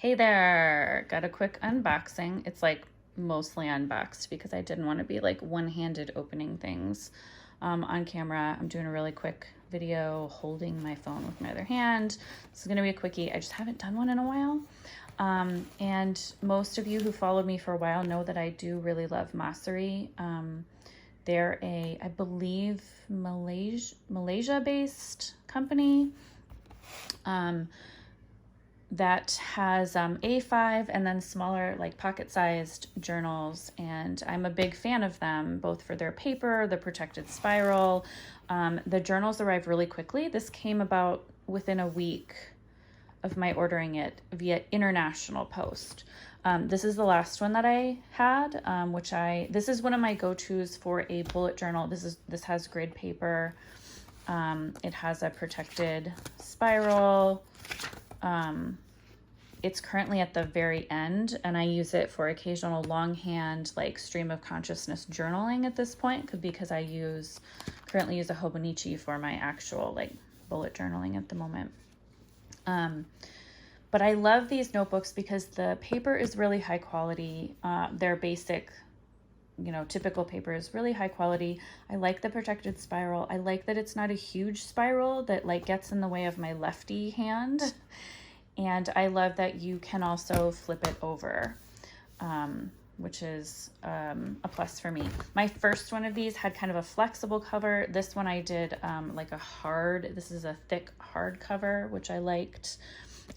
Hey there, got a quick unboxing. It's like mostly unboxed because I didn't want to be like one-handed opening things on camera. I'm doing a really quick video holding my phone with my other hand. This is going to be a quickie. I just haven't done one in a while. And most of you who followed me for a while know that I do really love Mossery. They're a, I believe, Malaysia-based company. That has A5 and then smaller like pocket-sized journals, and I'm a big fan of them both for their paper, the protected spiral. The journals arrived really quickly. This came about within a week of my ordering it via international post. This is the last one that I had, this is one of my go-tos for a bullet journal. This has grid paper. It has a protected spiral. It's currently at the very end, and I use it for occasional longhand, like stream of consciousness journaling at this point, because I currently use a Hobonichi for my actual like bullet journaling at the moment. But I love these notebooks because the paper is really high quality. Their basic, typical paper is really high quality. I like the protected spiral. I like that it's not a huge spiral that like gets in the way of my lefty hand. And I love that you can also flip it over, which is a plus for me. My first one of these had kind of a flexible cover. This one I did this is a thick hard cover, which I liked.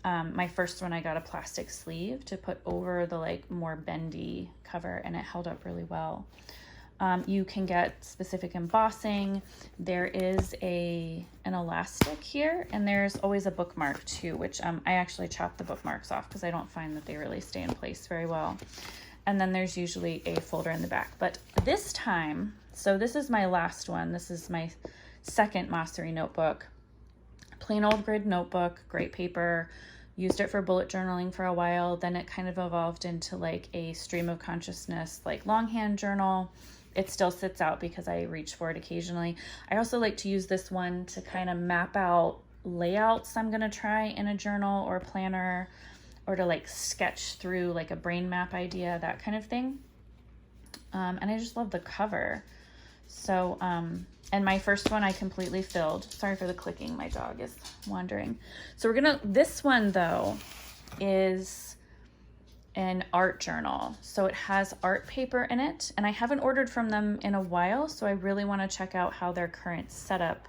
My first one I got a plastic sleeve to put over the like more bendy cover, and it held up really well. You can get specific embossing. There is an elastic here, and there's always a bookmark too, which I actually chopped the bookmarks off because I don't find that they really stay in place very well. And then there's usually a folder in the back. But this time, so this is my last one. This is my second Mossery notebook. Plain old grid notebook, great paper. Used it for bullet journaling for a while. Then it kind of evolved into like a stream of consciousness, like longhand journal. It still sits out because I reach for it occasionally. I also like to use this one to kind of map out layouts I'm going to try in a journal or planner, or to like sketch through like a brain map idea, that kind of thing. And I just love the cover. So, and my first one I completely filled. Sorry for the clicking, my dog is wandering. So this one though is an art journal. So it has art paper in it, and I haven't ordered from them in a while, so I really want to check out how their current setup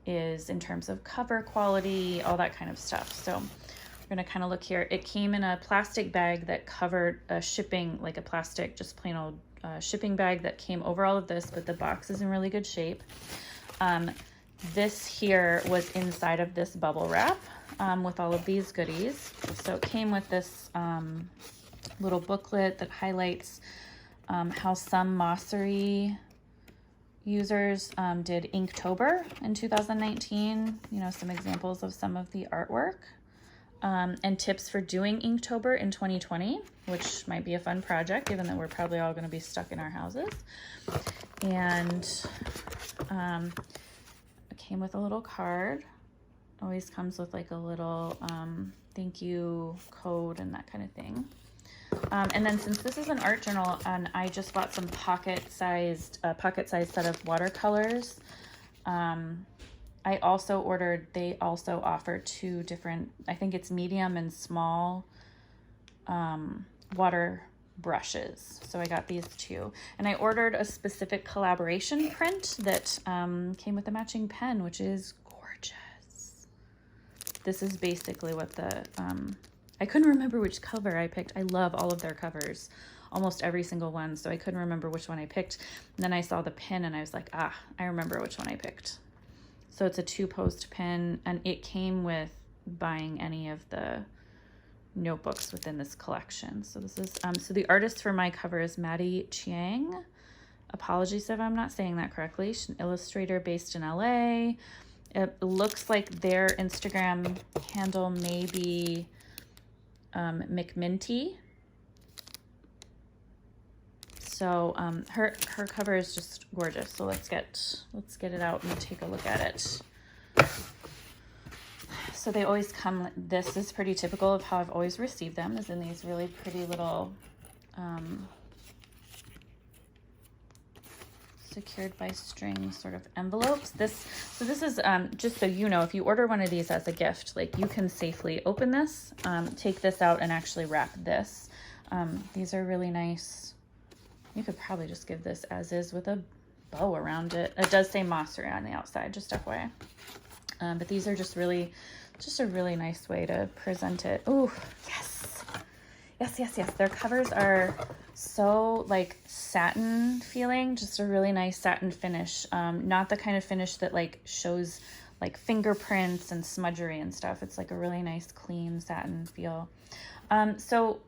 is in terms of cover quality, all that kind of stuff. So we're going to kind of look here. It came in a plastic bag that covered shipping, like a plastic, just plain old shipping bag that came over all of this, but the box is in really good shape. This here was inside of this bubble wrap with all of these goodies. So it came with this little booklet that highlights how some Mossery users did Inktober in 2019, some examples of some of the artwork, and tips for doing Inktober in 2020, which might be a fun project given that we're probably all going to be stuck in our houses. And it came with a little card. Always comes with like a little thank you code and that kind of thing. And then since this is an art journal, and I just bought some pocket-sized set of watercolors, I also ordered, they also offer two different, I think it's medium and small water brushes. So I got these two, and I ordered a specific collaboration print that came with a matching pen, which is gorgeous. This is basically what I couldn't remember which cover I picked. I love all of their covers, almost every single one, so I couldn't remember which one I picked. And then I saw the pin and I was like, I remember which one I picked. So it's a 2-post pin, and it came with buying any of the notebooks within this collection. So this is so the artist for my cover is Maddie Chiang. Apologies if I'm not saying that correctly. She's an illustrator based in LA. It looks like their Instagram handle may be McMinty. So her cover is just gorgeous. So let's get it out and take a look at it. So they always come, this is pretty typical of how I've always received them, is in these really pretty little secured by string sort of envelopes. So this is, just so you know, if you order one of these as a gift, like you can safely open this, take this out and actually wrap this. These are really nice. You could probably just give this as is with a bow around it. It does say Mossery on the outside, just FYI. But these are just a really nice way to present it. Ooh, yes. Yes. Their covers are so like satin feeling, just a really nice satin finish. Not the kind of finish that like shows like fingerprints and smudgery and stuff. It's like a really nice clean satin feel. So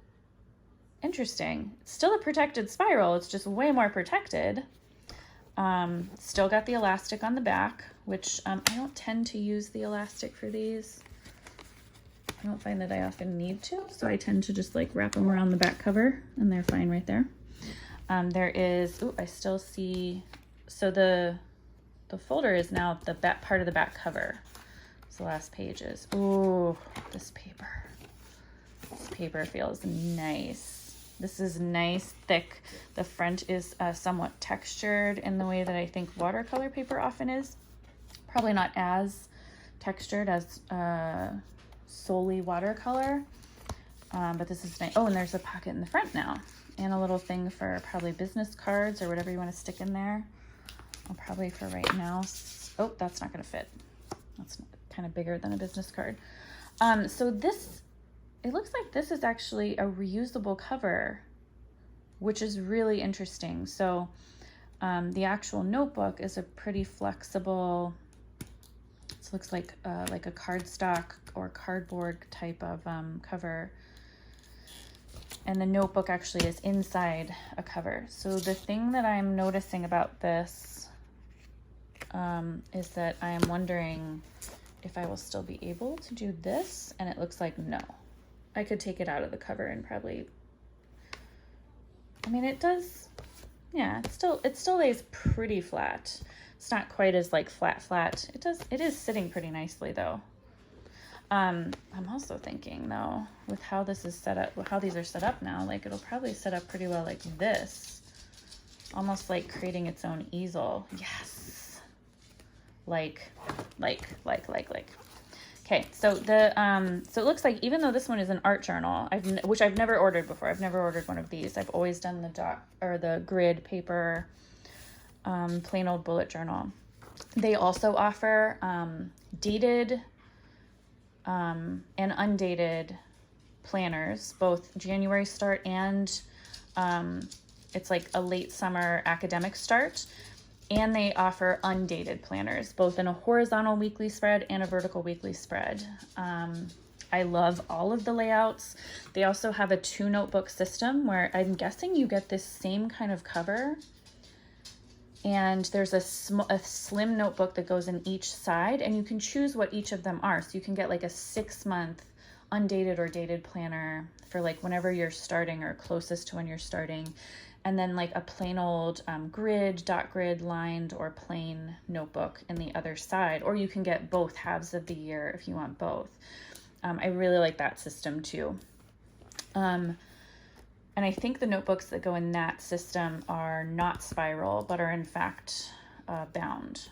interesting. It's still a protected spiral. It's just way more protected. Still got the elastic on the back, which I don't tend to use the elastic for these. I don't find that I often need to, so I tend to just like wrap them around the back cover and they're fine right there. There is, ooh, I still see, so the folder is now the back part of the back cover. It's the last pages. Ooh, this paper feels nice. This is nice, thick. The front is somewhat textured in the way that I think watercolor paper often is. Probably not as textured as solely watercolor, but this is nice. Oh, and there's a pocket in the front now, and a little thing for probably business cards or whatever you want to stick in there. I'll probably for right now. Oh, that's not going to fit. That's kind of bigger than a business card. So this, it looks like this is actually a reusable cover, which is really interesting. So the actual notebook is a pretty flexible, it looks like a cardstock or cardboard type of cover. And the notebook actually is inside a cover. So the thing that I'm noticing about this is that I am wondering if I will still be able to do this. And it looks like no. I could take it out of the cover and probably, I mean, it does, yeah, it still lays pretty flat. It's not quite as like flat. It is sitting pretty nicely though. I'm also thinking though, with how this is set up, how these are set up now, like it'll probably set up pretty well like this, almost like creating its own easel. Yes. Like. Okay, so so it looks like even though this one is an art journal, which I've never ordered before. I've never ordered one of these. I've always done the grid paper, plain old bullet journal. They also offer dated and undated planners, both January start and it's like a late summer academic start. And they offer undated planners, both in a horizontal weekly spread and a vertical weekly spread. I love all of the layouts. They also have a 2-notebook system where I'm guessing you get this same kind of cover. And there's a slim notebook that goes in each side, and you can choose what each of them are. So you can get like a 6-month undated or dated planner for like whenever you're starting or closest to when you're starting. And then like a plain old dot grid lined or plain notebook in the other side, or you can get both halves of the year if you want both. I really like that system too. And I think the notebooks that go in that system are not spiral, but are in fact bound.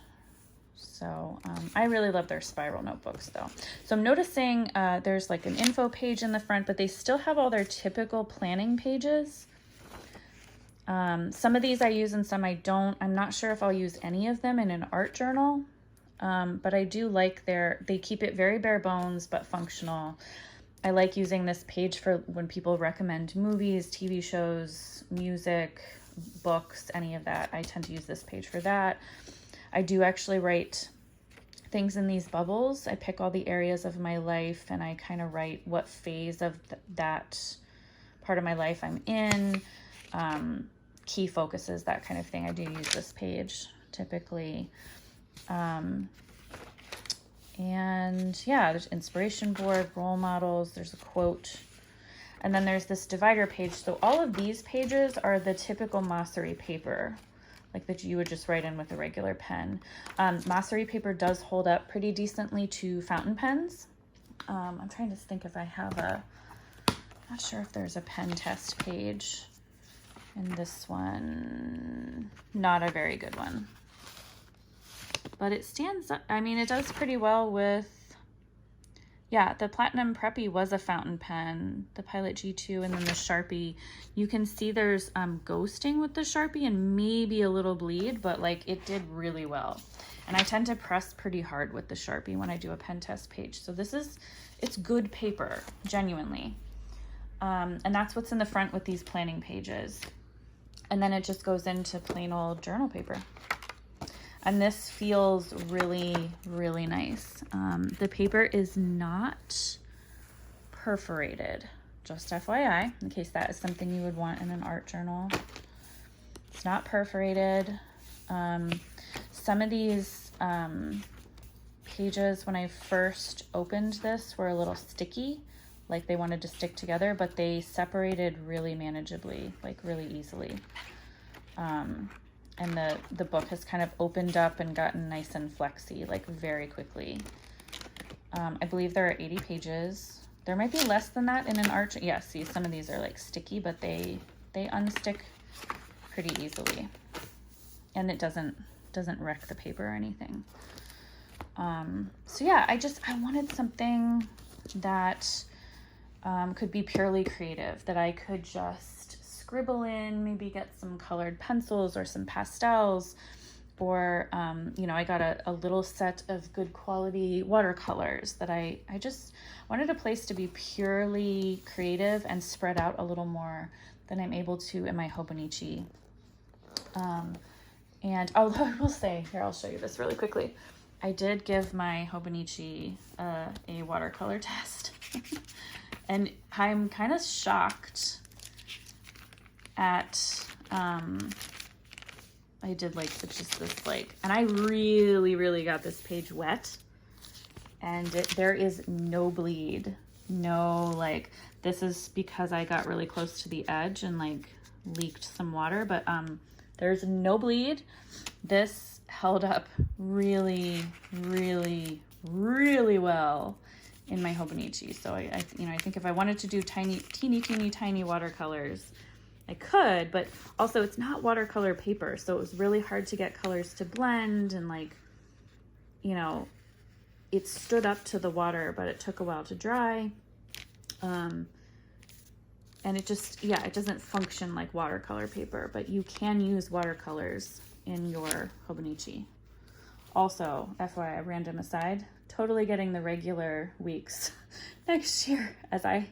So I really love their spiral notebooks though. So I'm noticing there's like an info page in the front, but they still have all their typical planning pages. Some of these I use and some I don't. I'm not sure if I'll use any of them in an art journal, but I do like they keep it very bare bones but functional. I like using this page for when people recommend movies, TV shows, music, books, any of that. I tend to use this page for that. I do actually write things in these bubbles. I pick all the areas of my life and I kind of write what phase of that part of my life I'm in. Key focuses, that kind of thing. I do use this page typically. And yeah, there's inspiration board, role models, there's a quote, and then there's this divider page. So all of these pages are the typical Mossery paper, like that you would just write in with a regular pen. Mossery paper does hold up pretty decently to fountain pens. I'm trying to think if I have not sure if there's a pen test page in this one. Not a very good one. But it stands up, I mean, it does pretty well with, yeah, the Platinum Preppy was a fountain pen, the Pilot G2, and then the Sharpie. You can see there's ghosting with the Sharpie and maybe a little bleed, but like it did really well. And I tend to press pretty hard with the Sharpie when I do a pen test page. So it's good paper, genuinely. And that's what's in the front with these planning pages. And then it just goes into plain old journal paper. And this feels really, really nice. The paper is not perforated, just FYI, in case that is something you would want in an art journal. It's not perforated. Some of these pages, when I first opened this, were a little sticky, like they wanted to stick together, but they separated really manageably, like really easily. And the book has kind of opened up and gotten nice and flexy, like very quickly. I believe there are 80 pages. There might be less than that in an art. Yeah, see, some of these are like sticky, but they unstick pretty easily. And it doesn't wreck the paper or anything. So yeah, I wanted something that could be purely creative, that I could just scribble in, maybe get some colored pencils or some pastels, or you know, I got a little set of good quality watercolors that I just wanted a place to be purely creative and spread out a little more than I'm able to in my Hobonichi. And although I will say, here, I'll show you this really quickly. I did give my Hobonichi a watercolor test. And I'm kind of shocked at, I did like just this like, and I really, really got this page wet, and there is no bleed, no, like, this is because I got really close to the edge and like leaked some water, but there's no bleed. This held up really, really, really well in my Hobonichi. So I think if I wanted to do teeny watercolors, I could, but also it's not watercolor paper, so it was really hard to get colors to blend, and like, you know, it stood up to the water, but it took a while to dry. And it just, yeah, it doesn't function like watercolor paper, but you can use watercolors in your Hobonichi. Also, FYI, random aside, totally getting the regular weeks next year, as I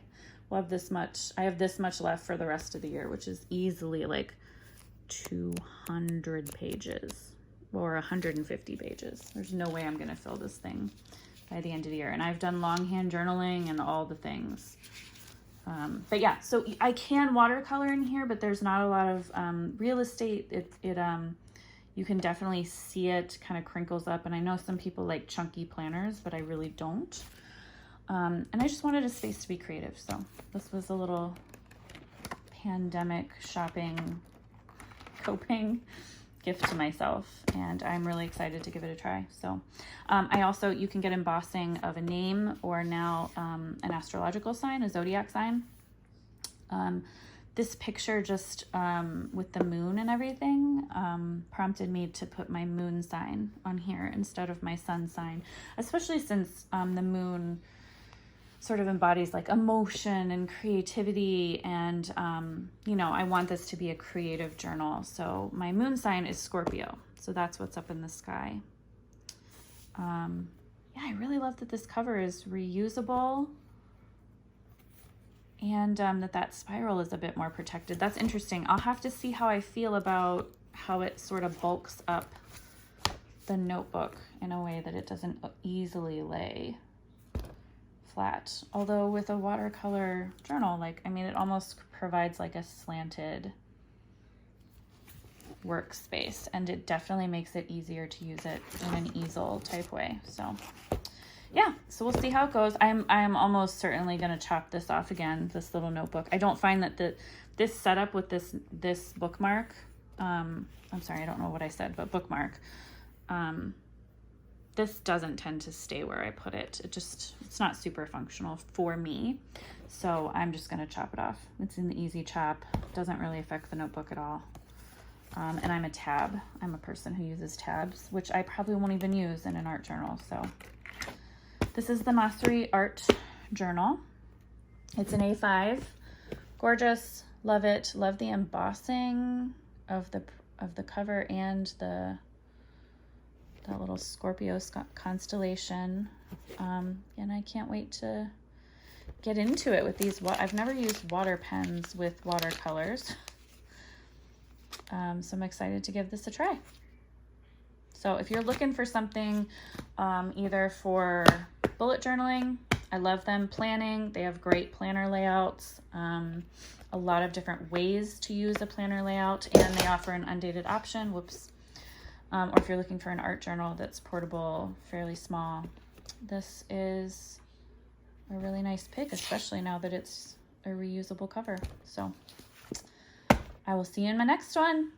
love this much. I have this much left for the rest of the year, which is easily like 200 pages or 150 pages. There's no way I'm gonna fill this thing by the end of the year. And I've done longhand journaling and all the things. But yeah, so I can watercolor in here, but there's not a lot of real estate. You can definitely see it kind of crinkles up. And I know some people like chunky planners, but I really don't. And I just wanted a space to be creative. So this was a little pandemic shopping coping gift to myself, and I'm really excited to give it a try. So I also, you can get embossing of a name, or now an astrological sign, a zodiac sign. This picture just with the moon and everything prompted me to put my moon sign on here instead of my sun sign, especially since the moon sort of embodies like emotion and creativity, and you know, I want this to be a creative journal. So my moon sign is Scorpio, so that's what's up in the sky. Yeah, I really love that this cover is reusable, and that spiral is a bit more protected. That's interesting. I'll have to see how I feel about how it sort of bulks up the notebook in a way that it doesn't easily lay flat. Although with a watercolor journal, like, I mean, it almost provides like a slanted workspace, and it definitely makes it easier to use it in an easel type way. So yeah, so we'll see how it goes. I'm almost certainly going to chop this off again, this little notebook. I don't find that this setup with this bookmark, I'm sorry, I don't know what I said, but bookmark, this doesn't tend to stay where I put it. It's not super functional for me. So I'm just gonna chop it off. It's an easy chop. Doesn't really affect the notebook at all. And I'm a person who uses tabs, which I probably won't even use in an art journal. So this is the Mossery art journal. It's an A5, gorgeous, love it. Love the embossing of the cover and that little Scorpio constellation. And I can't wait to get into it with these. I've never used water pens with watercolors. So I'm excited to give this a try. So if you're looking for something either for bullet journaling, I love them. Planning, they have great planner layouts, a lot of different ways to use a planner layout, and they offer an undated option. Whoops. Or if you're looking for an art journal that's portable, fairly small, this is a really nice pick, especially now that it's a reusable cover. So I will see you in my next one.